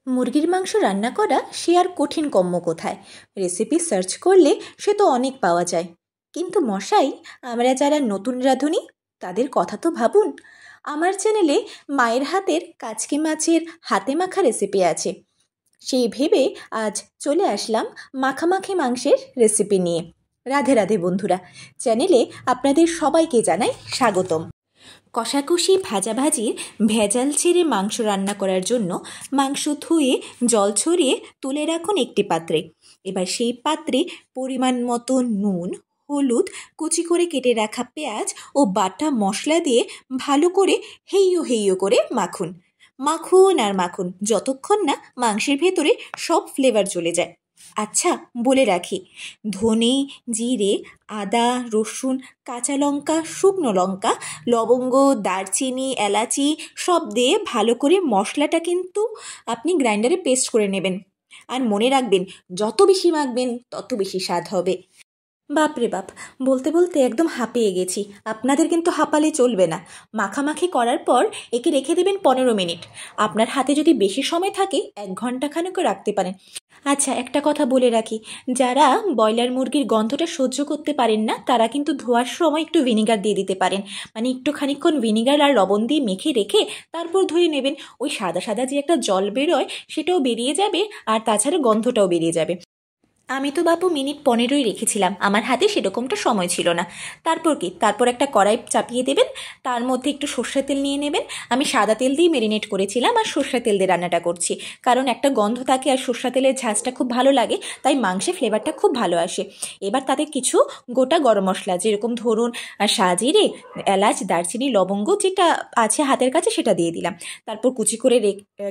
মুরগির মাংস রান্না করা সে আর কঠিন কম্ম কোথায়। রেসিপি সার্চ করলে সে তো অনেক পাওয়া যায়। কিন্তু মশাই, আমরা যারা নতুন রাঁধুনি তাদের কথা তো ভাবুন। আমার চ্যানেলে মায়ের হাতের কাচকি মাছের হাতে মাখা রেসিপি আছে। সেই ভেবে আজ চলে আসলাম মাখামাখি মাংসের রেসিপি নিয়ে। রাধে রাধে বন্ধুরা, চ্যানেলে আপনাদের সবাইকে জানাই স্বাগতম। কষাকষি ভাজাভাজির ভেজাল ছেড়ে মাংস রান্না করার জন্য মাংস ধুয়ে জল ছড়িয়ে তুলে রাখুন একটি পাত্রে। এবার সেই পাত্রে পরিমাণ মতো নুন, হলুদ, কুচি করে কেটে রাখা পেঁয়াজ ও বাটা মশলা দিয়ে ভালো করে হেইয়ো হেইয়ো করে মাখুন। মাখুন আর মাখুন যতক্ষণ না মাংসের ভেতরে সব ফ্লেভার চলে যায়। আচ্ছা, বলে রাখি, ধনে, জিরে, আদা, রসুন, কাঁচা লঙ্কা, শুকনো লঙ্কা, লবঙ্গ, দারচিনি, এলাচি সব দিয়ে ভালো করে মশলাটা কিন্তু আপনি গ্রাইন্ডারে পেস্ট করে নেবেন। আর মনে রাখবেন, যত বেশি মাখবেন তত বেশি স্বাদ হবে। বাপরে বাপ, বলতে বলতে একদম হাঁপিয়ে গেছি। আপনাদের কিন্তু হাঁপালে চলবে না। মাখামাখি করার পর একে রেখে দেবেন 15 মিনিট। আপনার হাতে যদি বেশি সময় থাকে 1 ঘন্টা খানেকও রাখতে পারেন। আচ্ছা, একটা কথা বলে রাখি, যারা ব্রয়লার মুরগির গন্ধটা সহ্য করতে পারেন না তারা কিন্তু ধোয়ার সময় একটু ভিনিগার দিয়ে দিতে পারেন। মানে একটু খানিকক্ষণ ভিনিগার আর লবণ দিয়ে মেখে রেখে তারপর ধুয়ে নেবেন। ওই সাদা সাদা যে একটা জল বেরোয় সেটাও বেরিয়ে যাবে, আর তাছাড়া গন্ধটাও বেরিয়ে যাবে। আমি তো বাপু মিনিট 15ই রেখেছিলাম, আমার হাতে সেরকমটা সময় ছিল না। তারপর কি, তারপর একটা কড়াই চাপিয়ে দেবেন, তার মধ্যে একটু সর্ষের তেল নিয়ে নেবেন। আমি সাদা তেল দিয়ে মেরিনেট করেছিলাম আর সর্ষের তেল দিয়ে রান্নাটা করছি, কারণ একটা গন্ধ থাকে আর সর্ষের তেলের ঝাঁজটা খুব ভালো লাগে, তাই মাংসে ফ্লেভারটা খুব ভালো আসে। এবার তাতে কিছু গোটা গরম মশলা, যেরকম ধরুন সাজিরে, এলাচ, দারচিনি, লবঙ্গ যেটা আছে হাতের কাছে সেটা দিয়ে দিলাম। তারপর কুচি করে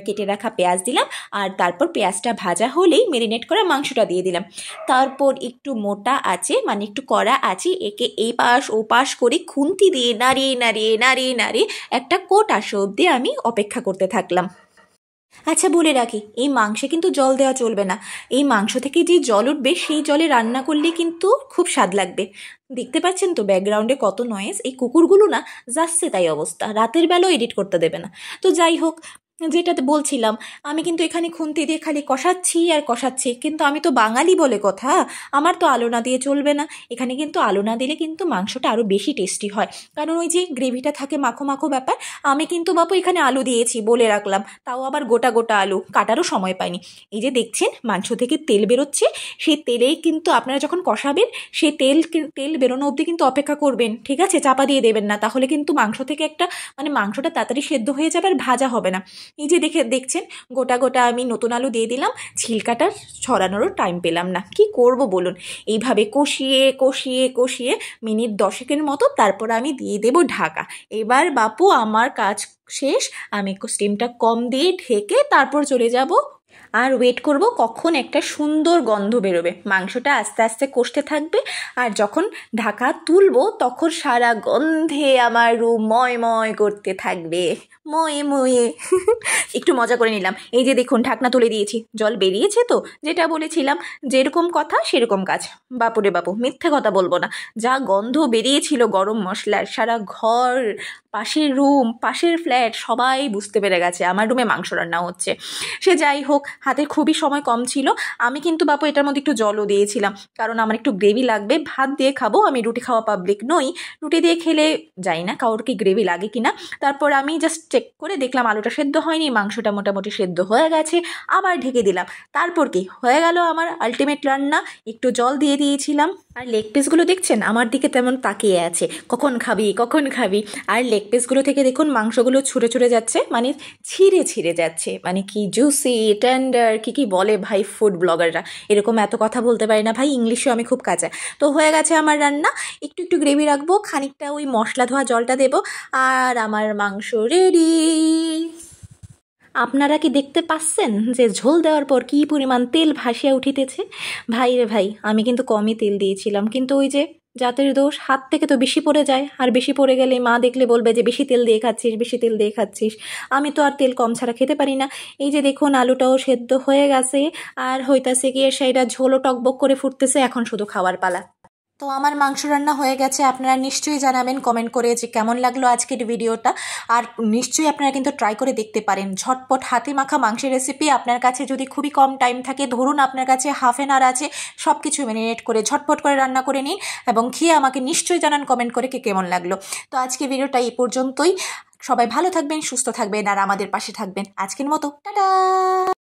কেটে রাখা পেঁয়াজ দিলাম, আর তারপর পেঁয়াজটা ভাজা হলেই মেরিনেট করা মাংসটা দিয়ে দিলাম। তারপর একটু মোটা আছে, মানে একটু কড়া আছে, একে এই পাশ ও পাশ করে খুন্তি দিয়ে নাড়িয়ে নাড়িয়ে নাড়িয়ে নাড়িয়ে একটা কোট আসা অবধি আমি অপেক্ষা করতে থাকলাম। আচ্ছা, বলে রাখি, এই মাংসে কিন্তু জল দেওয়া চলবে না। এই মাংস থেকে যে জল উঠবে সেই জলে রান্না করলে কিন্তু খুব স্বাদ লাগবে। দেখতে পাচ্ছেন তো ব্যাকগ্রাউন্ডে কত নয়েজ, এই কুকুরগুলো না যাচ্ছে তাই অবস্থা, রাতের বেলাও এডিট করতে দেবে না। তো যাই হোক, যেটাতে বলছিলাম, আমি কিন্তু এখানে খুন্তি দিয়ে খালি কষাচ্ছি আর কষাচ্ছি, কিন্তু আমি তো বাঙালি বলে কথা, আমার তো আলু না দিয়ে চলবে না। এখানে কিন্তু আলু না দিলে কিন্তু মাংসটা আরও বেশি টেস্টি হয়, কারণ ওই যে গ্রেভিটা থাকে মাখো মাখো ব্যাপার। আমি কিন্তু বাপু এখানে আলু দিয়েছি, বলে রাখলাম, তাও আবার গোটা গোটা আলু, কাটারও সময় পাইনি। এই যে দেখছেন মাংস থেকে তেল বেরোচ্ছে, সেই তেলেই কিন্তু আপনারা যখন কষাবেন সেই তেল বেরোনো অবধি কিন্তু অপেক্ষা করবেন, ঠিক আছে? চাপা দিয়ে দেবেন না, তাহলে কিন্তু মাংস থেকে একটা মানে মাংসটা তাড়াতাড়ি সেদ্ধ হয়ে যাবে আর ভাজা হবে না। এই যে দেখছেন গোটা গোটা আমি নতুন আলু দিয়ে দিলাম, ছিলকাটা ছড়ানোরও টাইম পেলাম না। কি করব বলুন? এইভাবে কষিয়ে কষিয়ে কষিয়ে মিনিট 10 মতো, তারপর আমি দিয়ে দেব ঢাকা। এবার বাপু আমার কাজ শেষ। আমি স্টিমটা কম দিয়ে ঢেকে তারপর চলে যাব আর ওয়েট করব কখন একটা সুন্দর গন্ধ বেরোবে। মাংসটা আস্তে আস্তে কষতে থাকবে, আর যখন ঢাকা তুলবো তখন সারা গন্ধে আমার রুম ময় ময় করতে থাকবে, ময়ে ময়ে। একটু মজা করে নিলাম। এই যে দেখুন ঢাকনা তুলে দিয়েছি, জল বেরিয়েছে তো। যেটা বলেছিলাম, যেরকম কথা সেরকম কাজ। বাপুরে বাপু, মিথ্যে কথা বলবো না, যা গন্ধ বেরিয়েছিল গরম মশলার, সারা ঘর, পাশের রুম, পাশের ফ্ল্যাট সবাই বুঝতে পেরে গেছে আমার রুমে মাংস রান্না হচ্ছে। সে যাই হোক, হাতে খুবই সময় কম ছিল। আমি কিন্তু বাপু এটার মধ্যে একটু জলও দিয়েছিলাম, কারণ আমার একটু গ্রেভি লাগবে। ভাত দিয়ে খাবো, আমি রুটি খাওয়া পাবলিক নই। রুটি দিয়ে খেলে জানি না কারোর কি গ্রেভি লাগে কিনা। তারপর আমি জাস্ট চেক করে দেখলাম আলুটা সেদ্ধ হয়নি, মাংসটা মোটামুটি সেদ্ধ হয়ে গেছে, আবার ঢেকে দিলাম। তারপর কি হয়ে গেল আমার আলটিমেট রান্না। একটু জল দিয়ে দিয়েছিলাম, আর লেগ পিসগুলো দেখছেন আমার দিকে তেমন তাকিয়ে আছে, কখন খাবি কখন খাবি। আর লেগ পিসগুলো থেকে দেখুন মাংসগুলো ছুঁড়ে ছুঁড়ে যাচ্ছে, মানে ছিঁড়ে ছিঁড়ে যাচ্ছে, মানে কি জুসি টেন্ডার কি বলে ভাই ফুড ব্লগাররা। এরকম এত কথা বলতে পারি না ভাই, ইংলিশেও আমি খুব কাঁচা। তো হয়ে গেছে আমার রান্না। একটু একটু গ্রেভি রাখবো, খানিকটা ওই মশলা ধোয়া জলটা দেবো, আর আমার মাংস রেডি। আপনারা কি দেখতে পাচ্ছেন যে ঝোল দেওয়ার পর কী পরিমাণ তেল ভাসিয়া উঠিতেছে? ভাই রে ভাই, আমি কিন্তু কমই তেল দিয়েছিলাম, কিন্তু ওই যে জাতের দোষ, হাত থেকে তো বেশি পড়ে যায়, আর বেশি পড়ে গেলে মা দেখলে বলবে যে বেশি তেল দিয়ে খাচ্ছিস, বেশি তেল দিয়ে খাচ্ছিস। আমি তো আর তেল কম ছাড়া খেতে পারি না। এই যে দেখুন আলুটাও সেদ্ধ হয়ে গেছে, আর হইতাছে গিয়ে সেইটা ঝোলও টকবক করে ফুটতেছে, এখন শুধু খাওয়ার পালা। তো আমার মাংস রান্না হয়ে গেছে। আপনারা নিশ্চয়ই জানাবেন কমেন্ট করে যে কেমন লাগলো আজকের ভিডিওটা। আর নিশ্চয়ই আপনারা কিন্তু ট্রাই করে দেখতে পারেন। ঝটপট হাতে মাখা মাংসের রেসিপি। আপনার কাছে যদি খুবই কম টাইম থাকে, ধরুন আপনার কাছে হাফ অ্যান আওয়ার আছে, সব কিছু ম্যারিনেট করে ঝটপট করে রান্না করে নিন এবং খেয়ে আমাকে নিশ্চয়ই জানান কমেন্ট করে কেমন লাগলো। তো আজকে ভিডিওটা এই পর্যন্তই। সবাই ভালো থাকবেন, সুস্থ থাকবেন আর আমাদের পাশে থাকবেন। আজকের মতো টাটা।